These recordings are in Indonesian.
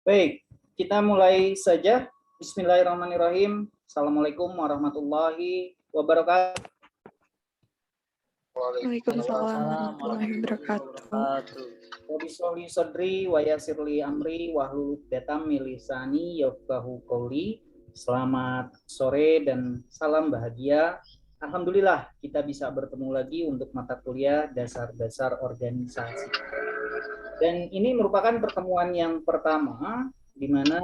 Baik, kita mulai saja. Bismillahirrahmanirrahim. Assalamualaikum warahmatullahi wabarakatuh. Waalaikumsalam warahmatullahi wabarakatuh. Wabisoli sodri wa yasirli amri wahlul 'uqdatam min lisani yafqahu qouli. Selamat sore dan salam bahagia. Alhamdulillah kita bisa bertemu lagi untuk mata kuliah dasar-dasar organisasi. Dan ini merupakan pertemuan yang pertama di mana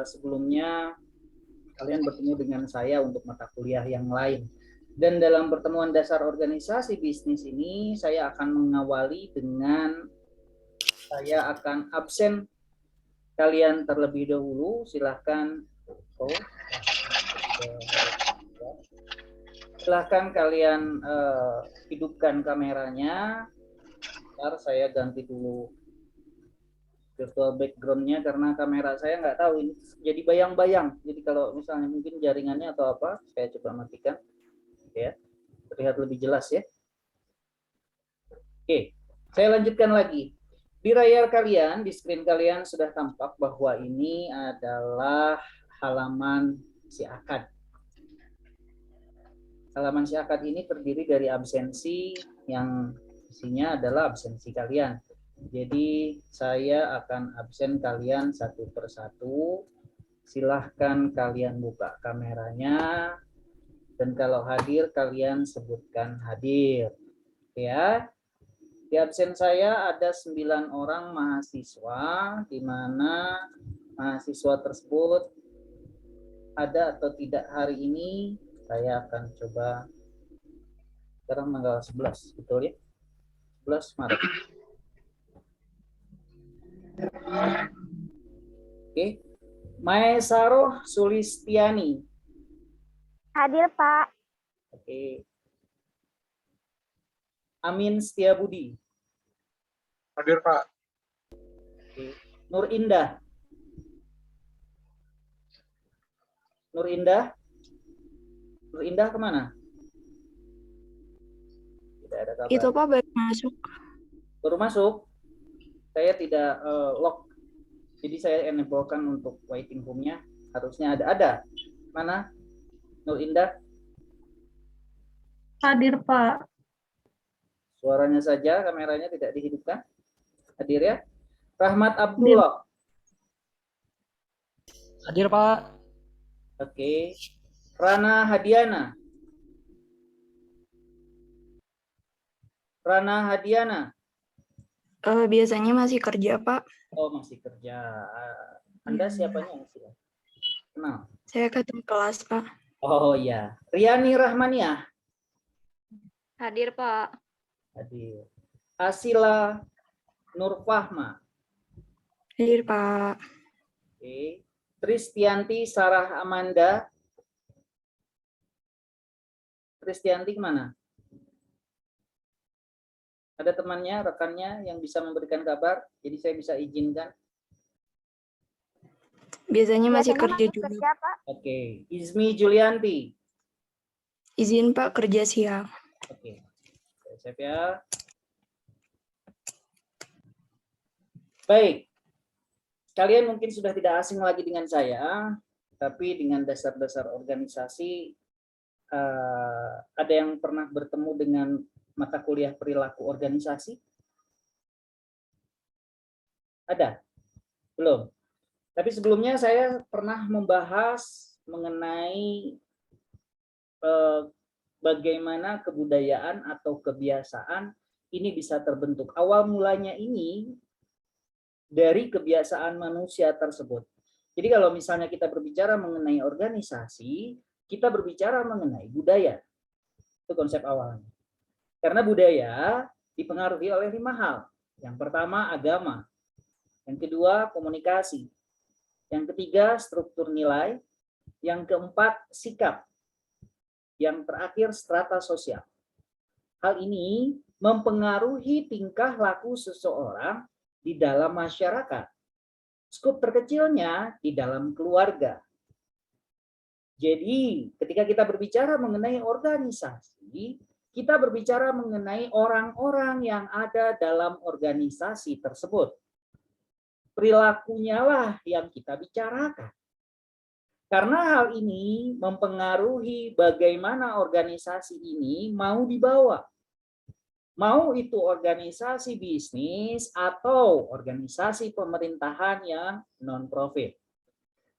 sebelumnya kalian bertemu dengan saya untuk mata kuliah yang lain. Dan dalam pertemuan dasar organisasi bisnis ini saya akan mengawali dengan saya akan absen kalian terlebih dahulu. Silahkan silahkan kalian hidupkan kameranya. Ntar saya ganti dulu virtual background-nya karena kamera saya nggak tahu ini jadi bayang-bayang. Jadi kalau misalnya mungkin jaringannya atau apa, saya coba matikan. Ya, terlihat lebih jelas ya. Oke, saya lanjutkan lagi. Di layar kalian, di screen kalian sudah tampak bahwa ini adalah halaman si akad. Halaman si akad ini terdiri dari absensi yang isinya adalah absensi kalian. Jadi saya akan absen kalian satu persatu. Silahkan kalian buka kameranya. Dan kalau hadir kalian sebutkan hadir. Ya. Di absen saya ada 9 orang mahasiswa, di mana mahasiswa tersebut ada atau tidak hari ini. Saya akan coba sekarang tanggal 11, betul ya? 11 Maret. Oke, Maesaroh Sulistiani. Hadir, Pak. Oke. Amin Setiabudi. Hadir, Pak. Oke. Nur Indah. Nur Indah. Nur Indah kemana? Tidak ada kabar. Itu Pak baru masuk. Baru masuk. Saya tidak lock. Jadi saya enablekan untuk waiting room-nya. Harusnya ada. Mana? Nur Indah. Hadir, Pak. Suaranya saja, kameranya tidak dihidupkan. Hadir ya. Rahmat Abdullah. Hadir, Pak. Oke. Rana Hadiana. Rana Hadiana. Biasanya masih kerja, Pak. Oh, masih kerja. Anda siapanya? Kenal. Saya ketua kelas, Pak. Oh iya. Riani Rahmaniah. Hadir, Pak. Hadir. Asila Nurfahma. Hadir, Pak. Oke. Tristianti Sarah Amanda. Tristianti kemana? Ada temannya, rekannya yang bisa memberikan kabar, jadi saya bisa izinkan. Biasanya masih Biasanya kerja masih juga. kerja, Pak. Oke. Izmi Julianti. Izin, Pak, kerja siang. Oke. Siap ya. Baik. Kalian mungkin sudah tidak asing lagi dengan saya, tapi dengan dasar-dasar organisasi, ada yang pernah bertemu dengan mata kuliah perilaku organisasi? Ada? Belum? Tapi sebelumnya saya pernah membahas mengenai bagaimana kebudayaan atau kebiasaan ini bisa terbentuk. Awal mulanya ini dari kebiasaan manusia tersebut. Jadi kalau misalnya kita berbicara mengenai organisasi, kita berbicara mengenai budaya. Itu konsep awalnya. Karena budaya dipengaruhi oleh 5 hal. Yang pertama agama. Yang kedua komunikasi. Yang ketiga struktur nilai. Yang keempat sikap. Yang terakhir strata sosial. Hal ini mempengaruhi tingkah laku seseorang di dalam masyarakat. Skup terkecilnya di dalam keluarga. Jadi ketika kita berbicara mengenai organisasi, kita berbicara mengenai orang-orang yang ada dalam organisasi tersebut. perilakunya lah yang kita bicarakan. Karena hal ini mempengaruhi bagaimana organisasi ini mau dibawa. Mau itu organisasi bisnis atau organisasi pemerintahan yang non-profit.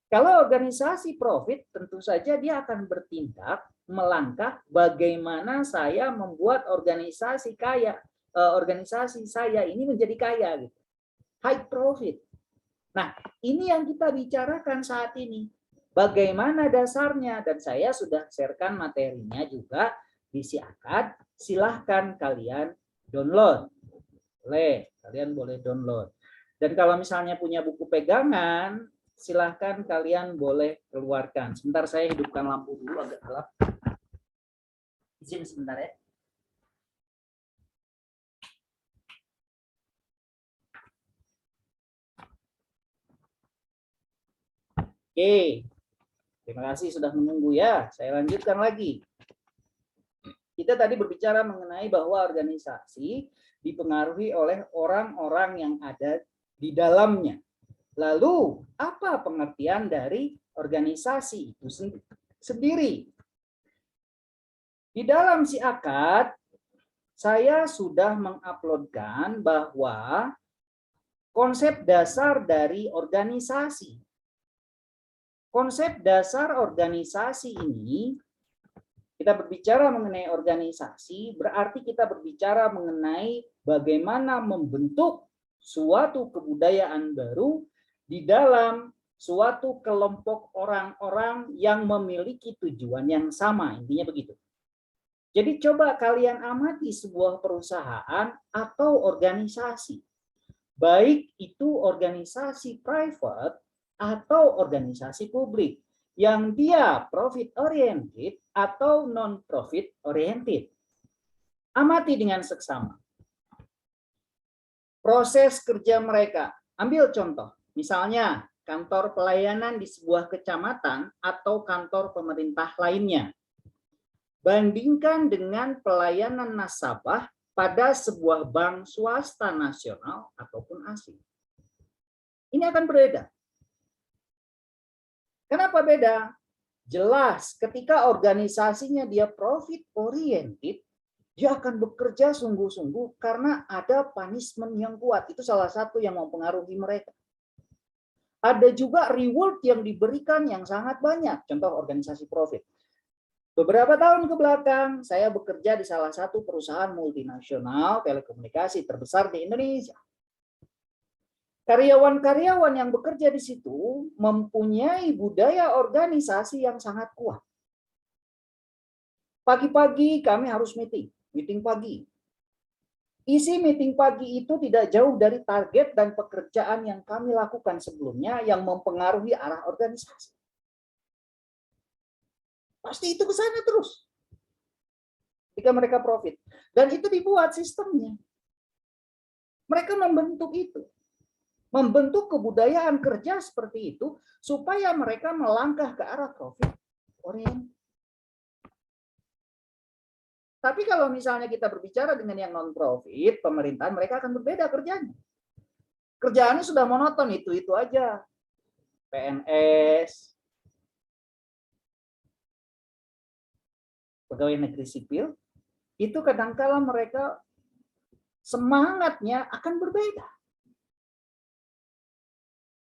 Kalau organisasi profit, tentu saja dia akan bertindak melangkah bagaimana saya membuat organisasi saya ini menjadi kaya gitu. High profit. Nah, ini yang kita bicarakan saat ini. Bagaimana dasarnya, dan saya sudah sharekan materinya juga di Siakad. Silahkan kalian download. Kalian boleh download. Dan kalau misalnya punya buku pegangan, silahkan kalian boleh keluarkan. Sebentar, saya hidupkan lampu dulu agak gelap. Izin sebentar ya. Oke. Terima kasih sudah menunggu ya. Saya lanjutkan lagi. Kita tadi berbicara mengenai bahwa organisasi dipengaruhi oleh orang-orang yang ada di dalamnya. Lalu, apa pengertian dari organisasi itu sendiri? Di dalam Siakad, saya sudah menguploadkan bahwa konsep dasar dari organisasi. Konsep dasar organisasi ini, kita berbicara mengenai organisasi, berarti kita berbicara mengenai bagaimana membentuk suatu kebudayaan baru di dalam suatu kelompok orang-orang yang memiliki tujuan yang sama, intinya begitu. Jadi coba kalian amati sebuah perusahaan atau organisasi, baik itu organisasi private atau organisasi publik, yang dia profit oriented atau non profit oriented. Amati dengan seksama proses kerja mereka. Ambil contoh, misalnya kantor pelayanan di sebuah kecamatan atau kantor pemerintah lainnya. Bandingkan dengan pelayanan nasabah pada sebuah bank swasta nasional ataupun asing. Ini akan berbeda. Kenapa beda? Jelas, ketika organisasinya dia profit oriented, dia akan bekerja sungguh-sungguh karena ada punishment yang kuat. Itu salah satu yang mempengaruhi mereka. Ada juga reward yang diberikan yang sangat banyak. Contoh organisasi profit. Beberapa tahun ke belakang, saya bekerja di salah satu perusahaan multinasional telekomunikasi terbesar di Indonesia. Karyawan-karyawan yang bekerja di situ mempunyai budaya organisasi yang sangat kuat. Pagi-pagi kami harus meeting pagi. Isi meeting pagi itu tidak jauh dari target dan pekerjaan yang kami lakukan sebelumnya yang mempengaruhi arah organisasi. Pasti itu ke sana terus. Jika mereka profit. Dan itu dibuat sistemnya. Mereka membentuk itu. Membentuk kebudayaan kerja seperti itu supaya mereka melangkah ke arah profit oriented. Tapi kalau misalnya kita berbicara dengan yang non-profit, pemerintahan, mereka akan berbeda kerjanya. Kerjaannya sudah monoton, itu aja. PNS, pegawai negeri sipil, itu kadangkala mereka semangatnya akan berbeda.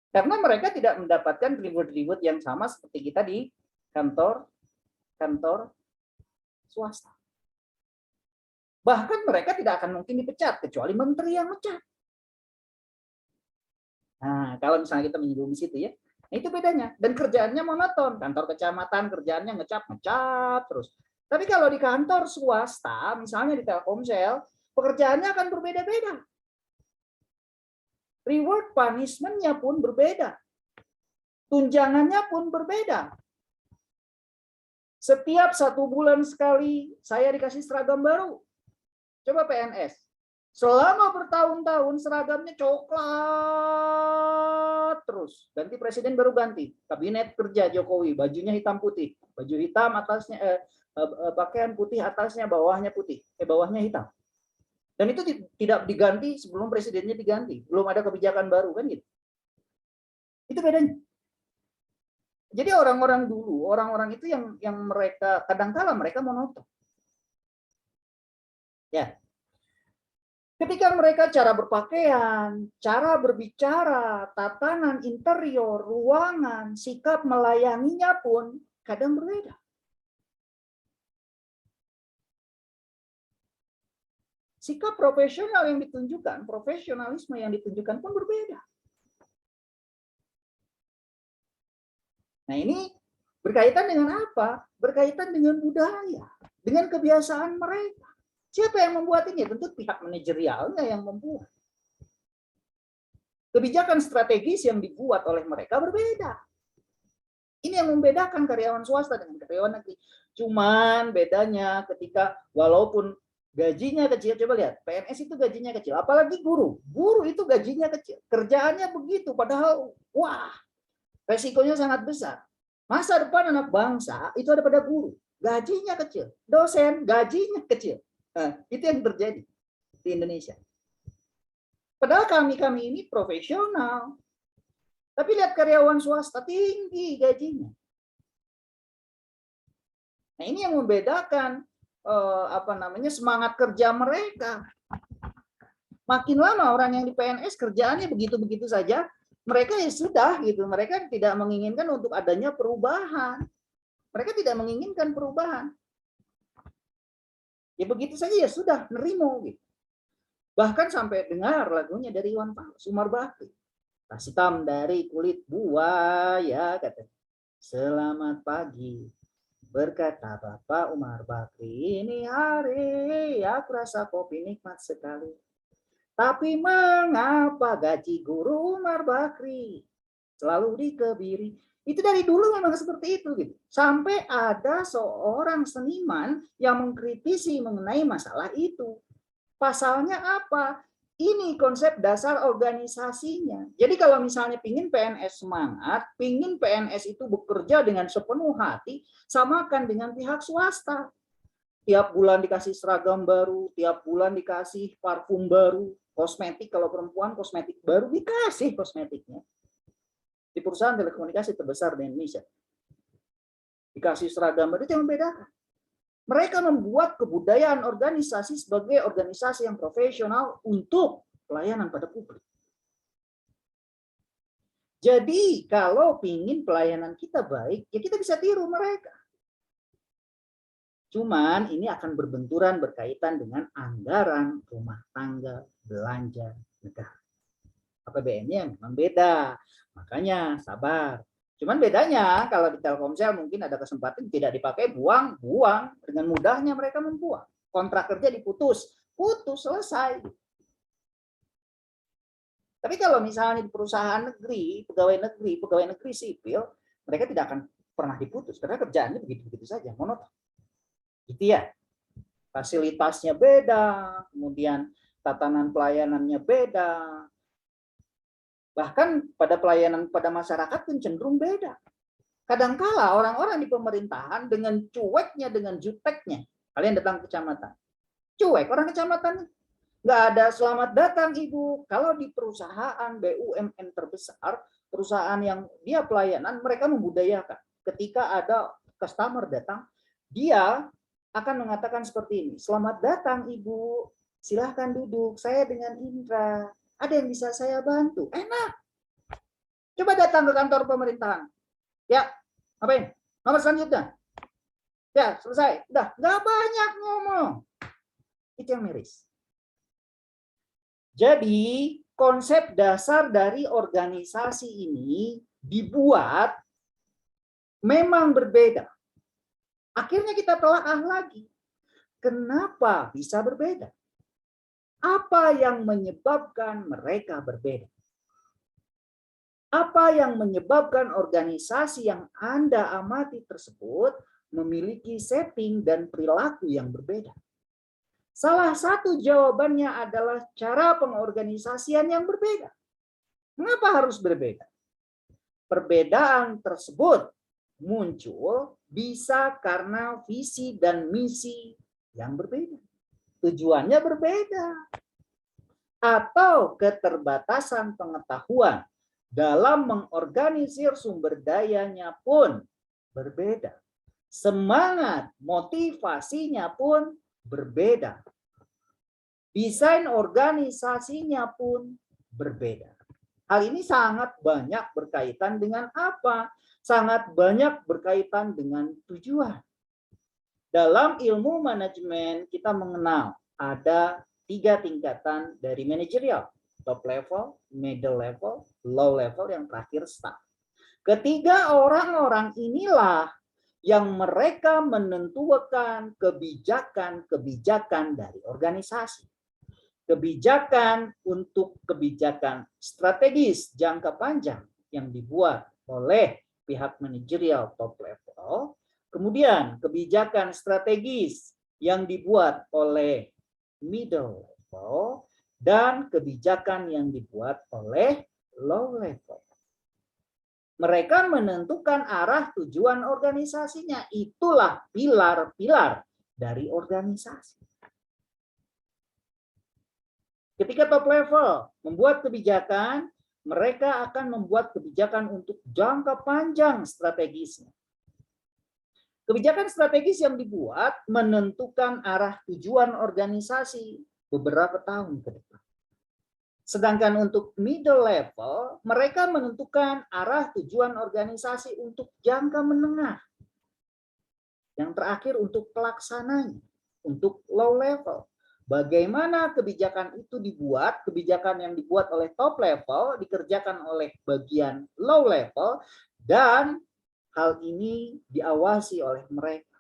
Karena mereka tidak mendapatkan reward-reward yang sama seperti kita di kantor swasta. Bahkan mereka tidak akan mungkin dipecat, kecuali menteri yang mecat. Nah, kalau misalnya kita menyinggung di situ ya, nah itu bedanya. Dan kerjaannya monoton. Kantor kecamatan kerjaannya ngecap terus. Tapi kalau di kantor swasta, misalnya di Telkomsel, pekerjaannya akan berbeda-beda. Reward punishment-nya pun berbeda. Tunjangannya pun berbeda. Setiap 1 bulan sekali saya dikasih seragam baru. Coba PNS. Selama bertahun-tahun seragamnya coklat terus. Ganti presiden baru ganti. Kabinet kerja Jokowi, bajunya hitam putih. Baju hitam atasnya pakaian putih atasnya, bawahnya putih. Bawahnya hitam. Dan itu tidak diganti sebelum presidennya diganti. Belum ada kebijakan baru kan gitu. Itu bedanya. Jadi orang-orang dulu, orang-orang itu yang mereka kadangkala mereka monoton. Ya. Ketika mereka cara berpakaian, cara berbicara, tatanan interior, ruangan, sikap melayaninya pun kadang berbeda. Sikap profesional yang ditunjukkan, profesionalisme yang ditunjukkan pun berbeda. Nah, ini berkaitan dengan apa? Berkaitan dengan budaya, dengan kebiasaan mereka. Siapa yang membuat ini? Tentu pihak manajerialnya yang membuat. Kebijakan strategis yang dibuat oleh mereka berbeda. Ini yang membedakan karyawan swasta dengan karyawan negeri. Cuman bedanya ketika walaupun gajinya kecil, coba lihat, PNS itu gajinya kecil, apalagi guru. Guru itu gajinya kecil, kerjaannya begitu, padahal wah, resikonya sangat besar. Masa depan anak bangsa itu ada pada guru, gajinya kecil. Dosen, gajinya kecil. Nah, itu yang terjadi di Indonesia. Padahal kami ini profesional. Tapi lihat karyawan swasta tinggi gajinya. Nah, ini yang membedakan semangat kerja mereka. Makin lama orang yang di PNS kerjaannya begitu-begitu saja, mereka ya sudah gitu. Mereka tidak menginginkan untuk adanya perubahan. Mereka tidak menginginkan perubahan. Ya begitu saja ya sudah nerimo gitu. Bahkan sampai dengar lagunya dari Iwan Fals, Umar Bakri. Tas hitam dari kulit buaya kata. Selamat pagi. Berkata Bapak Umar Bakri, ini hari aku rasa kopi nikmat sekali. Tapi mengapa gaji guru Umar Bakri selalu dikebiri? Itu dari dulu memang seperti itu gitu. Sampai ada seorang seniman yang mengkritisi mengenai masalah itu. Pasalnya apa? Ini konsep dasar organisasinya. Jadi kalau misalnya pingin PNS semangat, pingin PNS itu bekerja dengan sepenuh hati, samakan dengan pihak swasta. Tiap bulan dikasih seragam baru, tiap bulan dikasih parfum baru, kosmetik kalau perempuan kosmetik baru dikasih kosmetiknya. Di perusahaan telekomunikasi terbesar di Indonesia. Dikasih seragam baru, itu yang membedakan. Mereka membuat kebudayaan organisasi sebagai organisasi yang profesional untuk pelayanan pada publik. Jadi kalau ingin pelayanan kita baik, ya kita bisa tiru mereka. Cuman ini akan berbenturan berkaitan dengan anggaran rumah tangga belanja negara. APBN-nya memang beda, makanya sabar. Cuman bedanya kalau di Telkomsel mungkin ada kesempatan tidak dipakai, buang, dengan mudahnya mereka membuang. Kontrak kerja diputus, selesai. Tapi kalau misalnya di perusahaan negeri, pegawai negeri sipil, mereka tidak akan pernah diputus karena kerjaannya begitu-begitu saja, monoton. Gitu ya. Fasilitasnya beda, kemudian tatanan pelayanannya beda. Bahkan pada pelayanan pada masyarakat pun cenderung beda. Kadangkala orang-orang di pemerintahan dengan cueknya, dengan juteknya, kalian datang ke kecamatan. Cuek orang kecamatan. Nggak ada selamat datang Ibu. Kalau di perusahaan BUMN terbesar, perusahaan yang dia pelayanan, mereka membudayakan. Ketika ada customer datang, dia akan mengatakan seperti ini. Selamat datang Ibu. Silahkan duduk. Saya dengan Indra. Ada yang bisa saya bantu? Enak. Coba datang ke kantor pemerintahan. Ya, ngapain? Nomor selanjutnya. Ya, selesai. Udah, nggak banyak ngomong. Itu yang miris. Jadi, konsep dasar dari organisasi ini dibuat memang berbeda. Akhirnya kita telaah lagi. Kenapa bisa berbeda? Apa yang menyebabkan mereka berbeda? Apa yang menyebabkan organisasi yang Anda amati tersebut memiliki setting dan perilaku yang berbeda? Salah satu jawabannya adalah cara pengorganisasian yang berbeda. Mengapa harus berbeda? Perbedaan tersebut muncul bisa karena visi dan misi yang berbeda. Tujuannya berbeda. Atau keterbatasan pengetahuan dalam mengorganisir sumber dayanya pun berbeda. Semangat motivasinya pun berbeda. Desain organisasinya pun berbeda. Hal ini sangat banyak berkaitan dengan apa? Sangat banyak berkaitan dengan tujuan. Dalam ilmu manajemen kita mengenal ada 3 tingkatan dari manajerial. Top level, middle level, low level, yang terakhir staff. Ketiga orang-orang inilah yang mereka menentukan kebijakan-kebijakan dari organisasi. Kebijakan untuk kebijakan strategis jangka panjang yang dibuat oleh pihak manajerial top level. Kemudian kebijakan strategis yang dibuat oleh middle level dan kebijakan yang dibuat oleh low level. Mereka menentukan arah tujuan organisasinya. Itulah pilar-pilar dari organisasi. Ketika top level membuat kebijakan, mereka akan membuat kebijakan untuk jangka panjang strategisnya. Kebijakan strategis yang dibuat menentukan arah tujuan organisasi beberapa tahun ke depan. Sedangkan untuk middle level, mereka menentukan arah tujuan organisasi untuk jangka menengah. Yang terakhir untuk pelaksananya, untuk low level. Bagaimana kebijakan itu dibuat, kebijakan yang dibuat oleh top level dikerjakan oleh bagian low level, dan hal ini diawasi oleh mereka.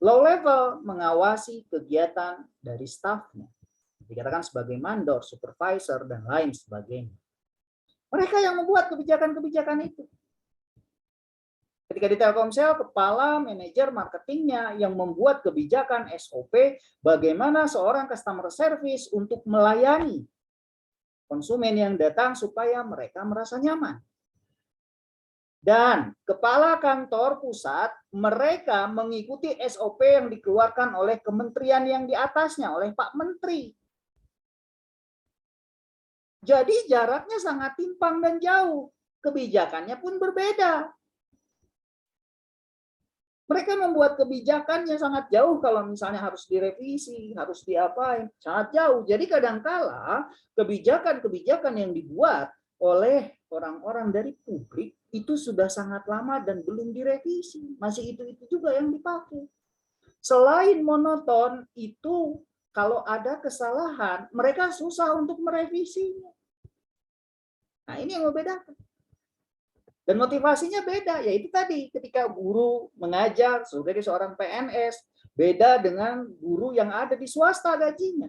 Low level mengawasi kegiatan dari stafnya, dikatakan sebagai mandor, supervisor, dan lain sebagainya. Mereka yang membuat kebijakan-kebijakan itu. Ketika di Telkomsel, kepala manajer marketingnya yang membuat kebijakan SOP bagaimana seorang customer service untuk melayani konsumen yang datang supaya mereka merasa nyaman. Dan kepala kantor pusat, mereka mengikuti SOP yang dikeluarkan oleh kementerian yang di atasnya, oleh Pak Menteri. Jadi jaraknya sangat timpang dan jauh. Kebijakannya pun berbeda. Mereka membuat kebijakannya sangat jauh kalau misalnya harus direvisi, harus diapain, sangat jauh. Jadi kadangkala kebijakan-kebijakan yang dibuat oleh orang-orang dari publik itu sudah sangat lama dan belum direvisi. Masih itu juga yang dipakai. Selain monoton, itu kalau ada kesalahan, mereka susah untuk merevisinya. Nah, ini yang membedakan. Dan motivasinya beda, yaitu tadi ketika guru mengajar sebagai seorang PNS, beda dengan guru yang ada di swasta gajinya,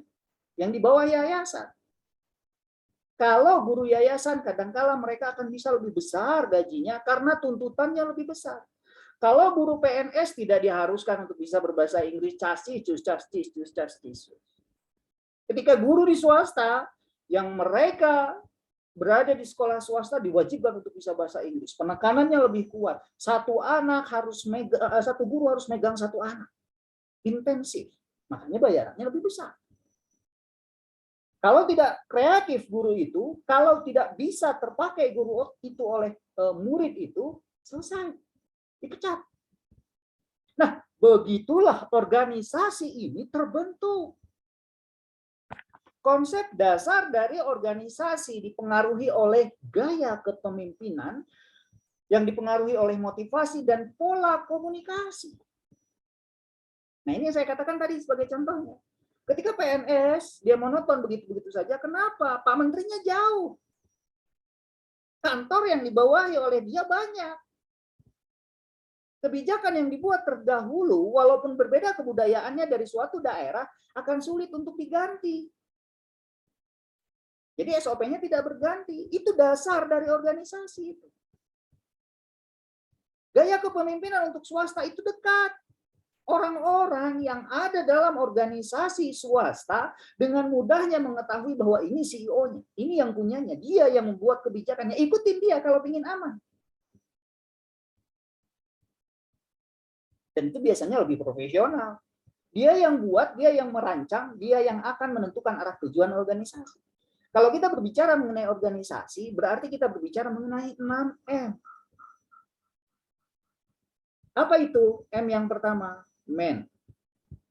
yang di bawah yayasan. Kalau guru yayasan, kadangkala mereka akan bisa lebih besar gajinya karena tuntutannya lebih besar. Kalau guru PNS tidak diharuskan untuk bisa berbahasa Inggris, ketika guru di swasta, yang mereka berada di sekolah swasta diwajibkan untuk bisa bahasa Inggris. Penekanannya lebih kuat. Satu guru harus megang satu anak. Intensif. Makanya bayarannya lebih besar. Kalau tidak kreatif guru itu, kalau tidak bisa terpakai guru itu oleh murid itu, selesai. Dipecat. Nah, begitulah organisasi ini terbentuk. Konsep dasar dari organisasi dipengaruhi oleh gaya kepemimpinan yang dipengaruhi oleh motivasi dan pola komunikasi. Nah, ini yang saya katakan tadi sebagai contohnya. Ketika PNS, dia monoton begitu-begitu saja. Kenapa? Pak Menterinya jauh. Kantor yang dibawahi oleh dia banyak. Kebijakan yang dibuat terdahulu, walaupun berbeda kebudayaannya dari suatu daerah, akan sulit untuk diganti. Jadi SOP-nya tidak berganti. Itu dasar dari organisasi itu. Gaya kepemimpinan untuk swasta itu dekat. Orang-orang yang ada dalam organisasi swasta dengan mudahnya mengetahui bahwa ini CEO-nya, ini yang punyanya, dia yang membuat kebijakannya. Ikutin dia kalau ingin aman. Dan itu biasanya lebih profesional. Dia yang buat, dia yang merancang, dia yang akan menentukan arah tujuan organisasi. Kalau kita berbicara mengenai organisasi, berarti kita berbicara mengenai 6M. Apa itu? M yang pertama, man.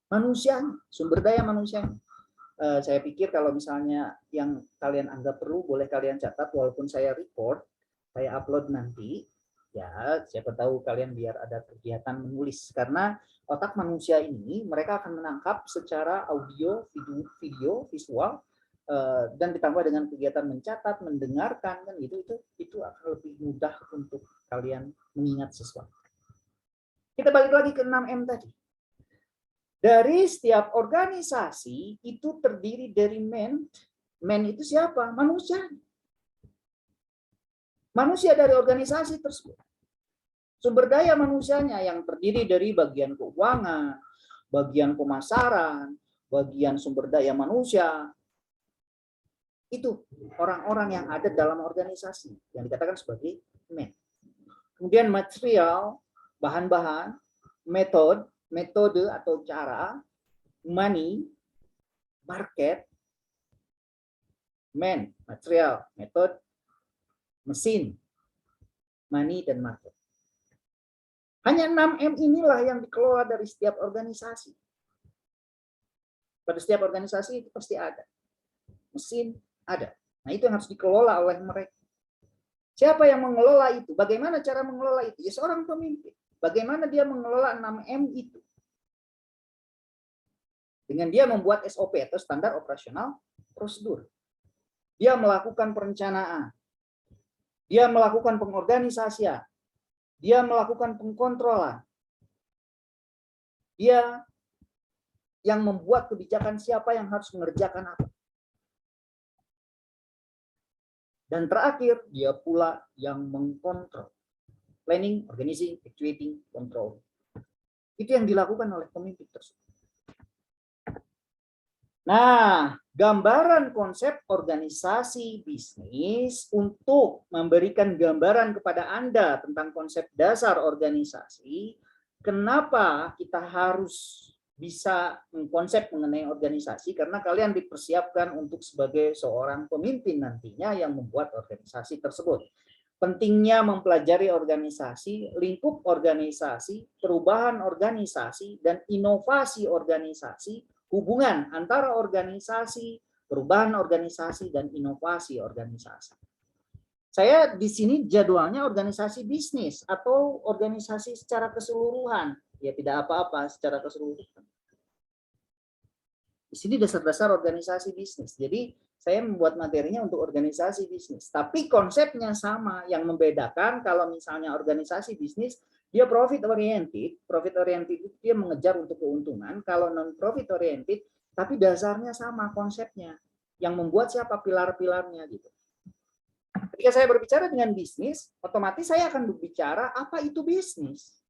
Manusia, sumber daya manusia. Saya pikir kalau misalnya yang kalian anggap perlu, boleh kalian catat, walaupun saya record, saya upload nanti. Ya, siapa tahu kalian biar ada kegiatan menulis. Karena otak manusia ini, mereka akan menangkap secara audio, video, visual, dan ditambah dengan kegiatan mencatat, mendengarkan, kan gitu, itu akan lebih mudah untuk kalian mengingat sesuatu. Kita balik lagi ke 6M tadi. Dari setiap organisasi itu terdiri dari man. Man itu siapa? Manusia. Manusia dari organisasi tersebut. Sumber daya manusianya yang terdiri dari bagian keuangan, bagian pemasaran, bagian sumber daya manusia. Itu orang-orang yang ada dalam organisasi yang dikatakan sebagai man. Kemudian material, bahan-bahan, metode atau cara, money, market, man, material, metode, mesin, money, dan market. Hanya 6M inilah yang dikelola dari setiap organisasi. Pada setiap organisasi itu pasti ada. Mesin ada. Nah, itu yang harus dikelola oleh mereka. Siapa yang mengelola itu? Bagaimana cara mengelola itu? Ya, seorang pemimpin. Bagaimana dia mengelola 6M itu? Dengan dia membuat SOP atau standar operasional prosedur. Dia melakukan perencanaan. Dia melakukan pengorganisasian. Dia melakukan pengkontrolan. Dia yang membuat kebijakan siapa yang harus mengerjakan apa. Dan terakhir, dia pula yang mengkontrol. Planning, organizing, actuating, control. Itu yang dilakukan oleh pemimpin tersebut. Nah, gambaran konsep organisasi bisnis untuk memberikan gambaran kepada Anda tentang konsep dasar organisasi, kenapa kita harus bisa mengkonsep mengenai organisasi, karena kalian dipersiapkan untuk sebagai seorang pemimpin nantinya yang membuat organisasi tersebut. Pentingnya mempelajari organisasi, lingkup organisasi, perubahan organisasi, dan inovasi organisasi, hubungan antara organisasi, perubahan organisasi, dan inovasi organisasi. Saya di sini jadwalnya organisasi bisnis atau organisasi secara keseluruhan. Ya tidak apa-apa secara keseluruhan. Di sini dasar-dasar organisasi bisnis. Jadi saya membuat materinya untuk organisasi bisnis. Tapi konsepnya sama. Yang membedakan kalau misalnya organisasi bisnis, dia profit oriented. Profit oriented itu dia mengejar untuk keuntungan. Kalau non profit oriented, tapi dasarnya sama konsepnya. Yang membuat siapa pilar-pilarnya gitu. Ketika saya berbicara dengan bisnis, otomatis saya akan berbicara apa itu bisnis.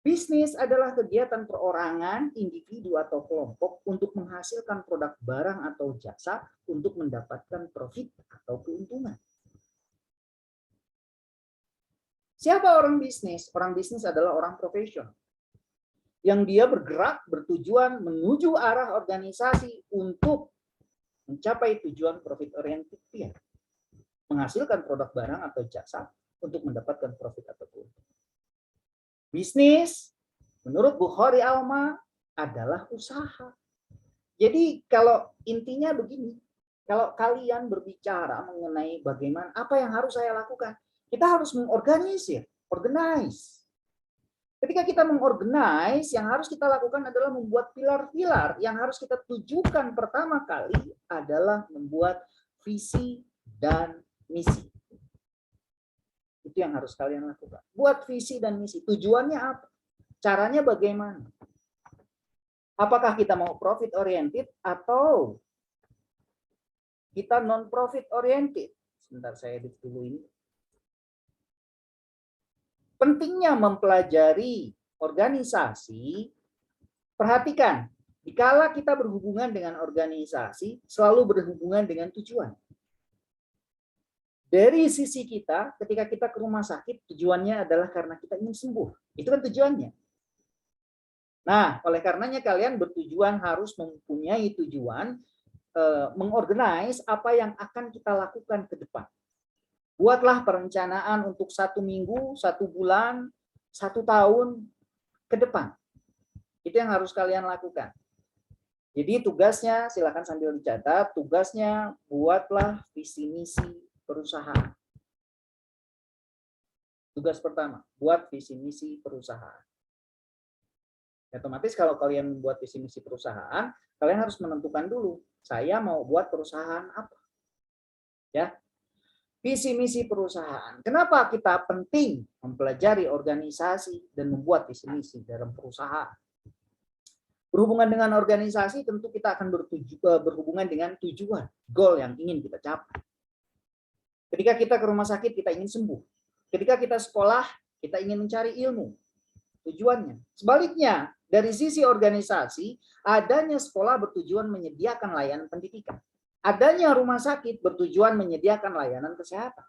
Bisnis adalah kegiatan perorangan, individu atau kelompok untuk menghasilkan produk barang atau jasa untuk mendapatkan profit atau keuntungan. Siapa orang bisnis? Orang bisnis adalah orang profesional. Yang dia bergerak, bertujuan menuju arah organisasi untuk mencapai tujuan profit oriented dia. Menghasilkan produk barang atau jasa untuk mendapatkan profit atau keuntungan. Bisnis, menurut Bukhari Alma, adalah usaha. Jadi kalau intinya begini, kalau kalian berbicara mengenai bagaimana, apa yang harus saya lakukan, kita harus mengorganisir, organize. Ketika kita mengorganize, yang harus kita lakukan adalah membuat pilar-pilar. Yang harus kita tujukan pertama kali adalah membuat visi dan misi. Itu yang harus kalian lakukan. Buat visi dan misi. Tujuannya apa? Caranya bagaimana? Apakah kita mau profit oriented atau kita non profit oriented? Sebentar saya edit dulu ini. Pentingnya mempelajari organisasi. Perhatikan, dikala kita berhubungan dengan organisasi, selalu berhubungan dengan tujuan. Dari sisi kita, ketika kita ke rumah sakit, tujuannya adalah karena kita ingin sembuh. Itu kan tujuannya. Nah, oleh karenanya kalian bertujuan harus mempunyai tujuan mengorganize apa yang akan kita lakukan ke depan. Buatlah perencanaan untuk 1 minggu, 1 bulan, 1 tahun ke depan. Itu yang harus kalian lakukan. Jadi tugasnya, silakan sambil dicatat, tugasnya buatlah visi misi perusahaan. Tugas pertama, buat visi misi perusahaan. Otomatis kalau kalian membuat visi misi perusahaan, kalian harus menentukan dulu, saya mau buat perusahaan apa. Ya. Visi misi perusahaan. Kenapa kita penting mempelajari organisasi dan membuat visi misi dalam perusahaan? Berhubungan dengan organisasi tentu kita akan berhubungan dengan tujuan, goal yang ingin kita capai. Ketika kita ke rumah sakit, kita ingin sembuh. Ketika kita sekolah, kita ingin mencari ilmu. Tujuannya. Sebaliknya, dari sisi organisasi, adanya sekolah bertujuan menyediakan layanan pendidikan. Adanya rumah sakit bertujuan menyediakan layanan kesehatan.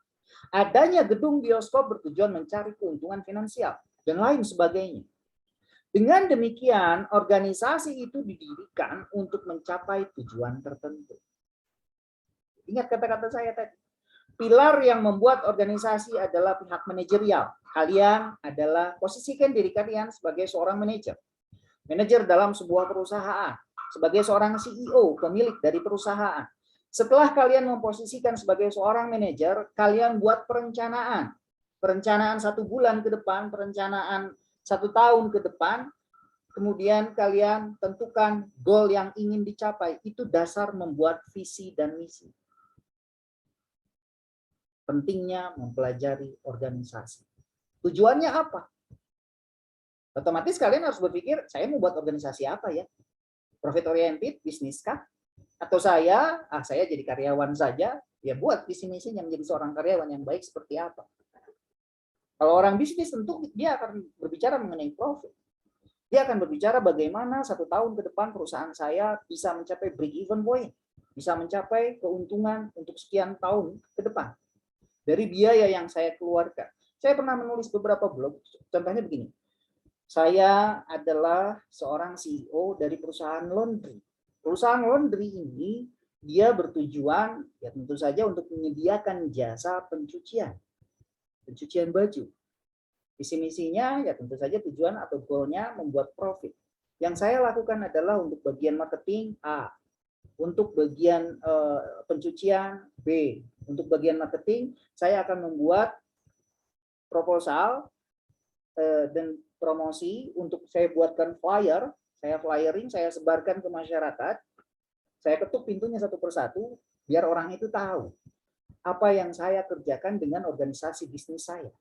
Adanya gedung bioskop bertujuan mencari keuntungan finansial, dan lain sebagainya. Dengan demikian, organisasi itu didirikan untuk mencapai tujuan tertentu. Ingat kata-kata saya tadi. Pilar yang membuat organisasi adalah pihak manajerial. Kalian adalah, posisikan diri kalian sebagai seorang manajer. Manajer dalam sebuah perusahaan. Sebagai seorang CEO, pemilik dari perusahaan. Setelah kalian memposisikan sebagai seorang manajer, kalian buat perencanaan. Perencanaan 1 bulan ke depan, perencanaan 1 tahun ke depan, kemudian kalian tentukan goal yang ingin dicapai. Itu dasar membuat visi dan misi. Pentingnya mempelajari organisasi. Tujuannya apa? Otomatis kalian harus berpikir, saya mau buat organisasi apa ya? Profit oriented, bisnis kah? Atau saya jadi karyawan saja, ya buat visi misinya menjadi seorang karyawan yang baik seperti apa. Kalau orang bisnis tentu dia akan berbicara mengenai profit. Dia akan berbicara bagaimana 1 tahun ke depan perusahaan saya bisa mencapai break even point, bisa mencapai keuntungan untuk sekian tahun ke depan dari biaya yang saya keluarkan. Saya pernah menulis beberapa blog, contohnya begini. Saya adalah seorang CEO dari perusahaan laundry. Perusahaan laundry ini dia bertujuan ya tentu saja untuk menyediakan jasa pencucian baju. Visi misinya ya tentu saja tujuan atau goalnya membuat profit. Yang saya lakukan adalah untuk bagian marketing A, untuk bagian pencucian B. Untuk bagian marketing saya akan membuat proposal dan promosi, untuk saya buatkan flyer, saya flyering, saya sebarkan ke masyarakat, saya ketuk pintunya satu persatu biar orang itu tahu apa yang saya kerjakan dengan organisasi bisnis saya.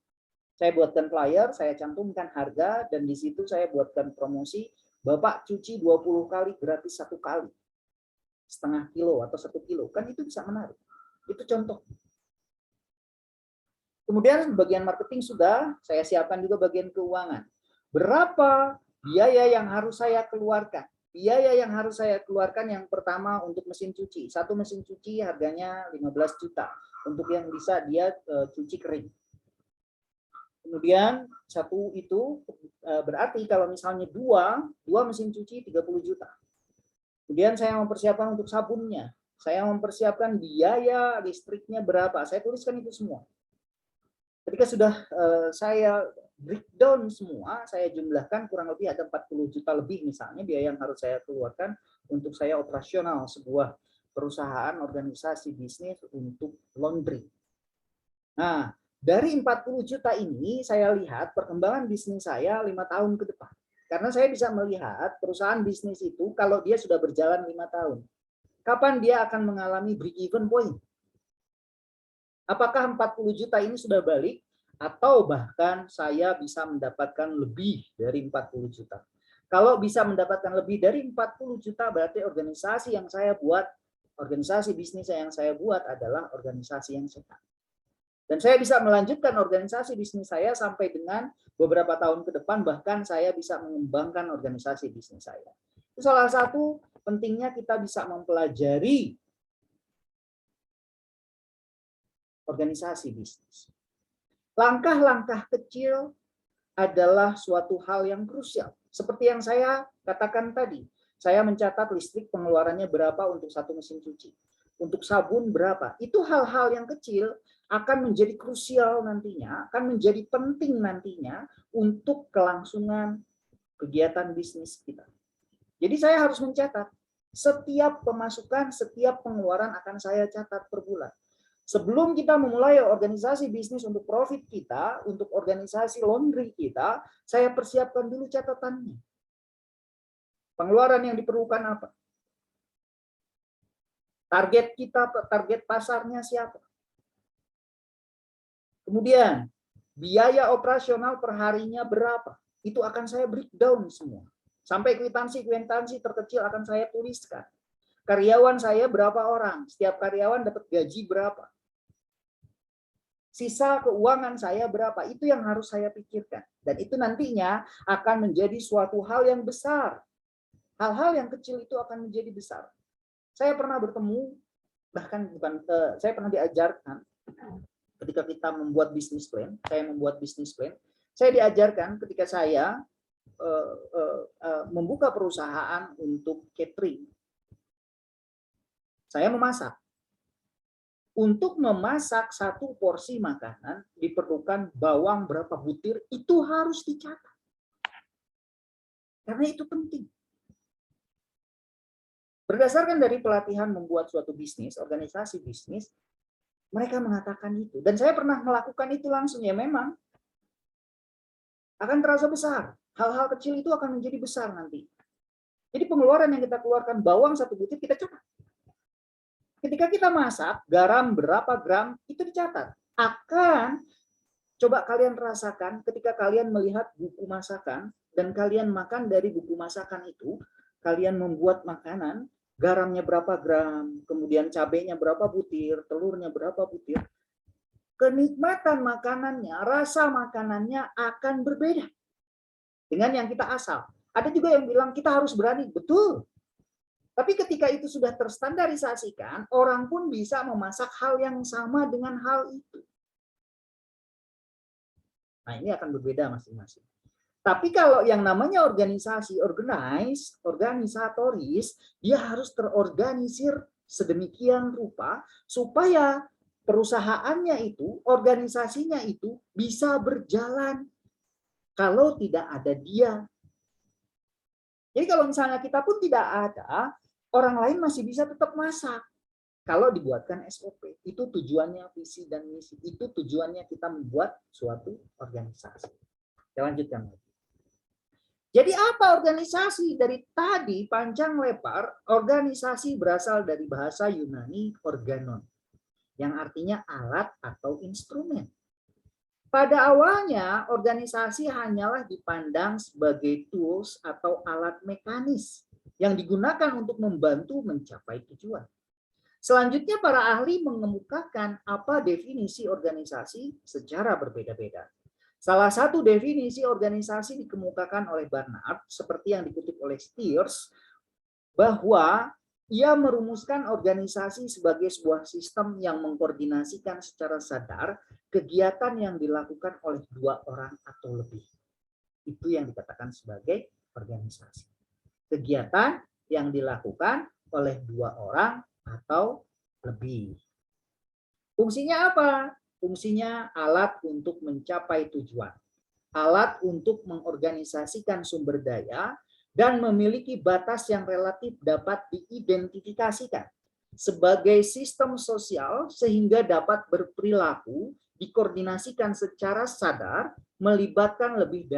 Saya buatkan flyer, saya cantumkan harga, dan di situ saya buatkan promosi, Bapak cuci 20 kali gratis 1 kali. Setengah kilo atau 1 kilo. Kan itu bisa menarik. Itu contoh. Kemudian bagian marketing sudah, saya siapkan juga bagian keuangan. Berapa biaya yang harus saya keluarkan? Biaya yang harus saya keluarkan yang pertama untuk mesin cuci. 1 mesin cuci harganya 15 juta. Untuk yang bisa dia cuci kering. Kemudian 1 itu berarti kalau misalnya 2 mesin cuci 30 juta. Kemudian saya mempersiapkan untuk sabunnya. Saya mempersiapkan biaya listriknya berapa. Saya tuliskan itu semua. Ketika sudah saya breakdown semua, saya jumlahkan kurang lebih ada 40 juta lebih misalnya biaya yang harus saya keluarkan untuk saya operasional sebuah perusahaan organisasi bisnis untuk laundry. Nah, dari 40 juta ini saya lihat perkembangan bisnis saya 5 tahun ke depan. Karena saya bisa melihat perusahaan bisnis itu kalau dia sudah berjalan 5 tahun. Kapan dia akan mengalami break even point? Apakah 40 juta ini sudah balik atau bahkan saya bisa mendapatkan lebih dari 40 juta? Kalau bisa mendapatkan lebih dari 40 juta berarti organisasi yang saya buat, organisasi bisnis yang saya buat adalah organisasi yang sehat. Dan saya bisa melanjutkan organisasi bisnis saya sampai dengan beberapa tahun ke depan, bahkan saya bisa mengembangkan organisasi bisnis saya. Itu salah satu pentingnya kita bisa mempelajari organisasi bisnis. Langkah-langkah kecil adalah suatu hal yang krusial. Seperti yang saya katakan tadi, Saya mencatat listrik pengeluarannya berapa untuk satu mesin cuci. Untuk sabun berapa. Itu hal-hal yang kecil akan menjadi krusial nantinya, akan menjadi penting nantinya untuk kelangsungan kegiatan bisnis kita. Jadi saya harus mencatat. Setiap pemasukan, setiap pengeluaran akan saya catat per bulan. Sebelum kita memulai organisasi bisnis untuk profit kita, untuk organisasi laundry kita, saya persiapkan dulu catatannya. Pengeluaran yang diperlukan apa? Target kita, target pasarnya siapa? Kemudian, biaya operasional per harinya berapa? Itu akan saya breakdown semua. Sampai kwitansi terkecil akan saya tuliskan. Karyawan saya berapa orang? Setiap karyawan dapat gaji berapa? Sisa keuangan saya berapa? Itu yang harus saya pikirkan. Dan itu nantinya akan menjadi suatu hal yang besar. Hal-hal yang kecil itu akan menjadi besar. Saya pernah bertemu, bahkan bukan, saya pernah diajarkan ketika kita membuat bisnis plan. Saya membuat bisnis plan. Saya diajarkan ketika saya membuka perusahaan untuk catering. Saya memasak. Untuk memasak satu porsi makanan diperlukan bawang berapa butir, itu harus dicatat. Karena itu penting. Berdasarkan dari pelatihan membuat suatu bisnis, organisasi bisnis, mereka mengatakan itu. Dan saya pernah melakukan itu langsung, ya memang akan terasa besar. Hal-hal kecil itu akan menjadi besar nanti. Jadi pengeluaran yang kita keluarkan, bawang satu butir, kita catat. Ketika kita masak, garam berapa gram, itu dicatat. Akan, coba kalian rasakan ketika kalian melihat buku masakan, dan kalian makan dari buku masakan itu, kalian membuat makanan, garamnya berapa gram, kemudian cabenya berapa butir, telurnya berapa butir. Kenikmatan makanannya, rasa makanannya akan berbeda dengan yang kita asal. Ada juga yang bilang kita harus berani, betul. Tapi ketika itu sudah terstandarisasikan, orang pun bisa memasak hal yang sama dengan hal itu. Nah, ini akan berbeda masing-masing. Tapi kalau yang namanya organisasi, organisatoris, dia harus terorganisir sedemikian rupa supaya perusahaannya itu, organisasinya itu bisa berjalan kalau tidak ada dia. Jadi kalau misalnya kita pun tidak ada, orang lain masih bisa tetap masak. Kalau dibuatkan SOP, itu tujuannya visi dan misi. Itu tujuannya kita membuat suatu organisasi. Kita lanjutkan lagi. Jadi apa organisasi? Dari tadi panjang lebar, organisasi berasal dari bahasa Yunani organon, yang artinya alat atau instrumen. Pada awalnya, organisasi hanyalah dipandang sebagai tools atau alat mekanis yang digunakan untuk membantu mencapai tujuan. Selanjutnya, para ahli mengemukakan apa definisi organisasi secara berbeda-beda. Salah satu definisi organisasi dikemukakan oleh Barnard, seperti yang dikutip oleh Steers, bahwa ia merumuskan organisasi sebagai sebuah sistem yang mengkoordinasikan secara sadar kegiatan yang dilakukan oleh dua orang atau lebih. Itu yang dikatakan sebagai organisasi. Kegiatan yang dilakukan oleh dua orang atau lebih. Fungsinya apa? Fungsinya alat untuk mencapai tujuan. Alat untuk mengorganisasikan sumber daya dan memiliki batas yang relatif dapat diidentifikasikan sebagai sistem sosial sehingga dapat berperilaku, dikoordinasikan secara sadar, melibatkan lebih dari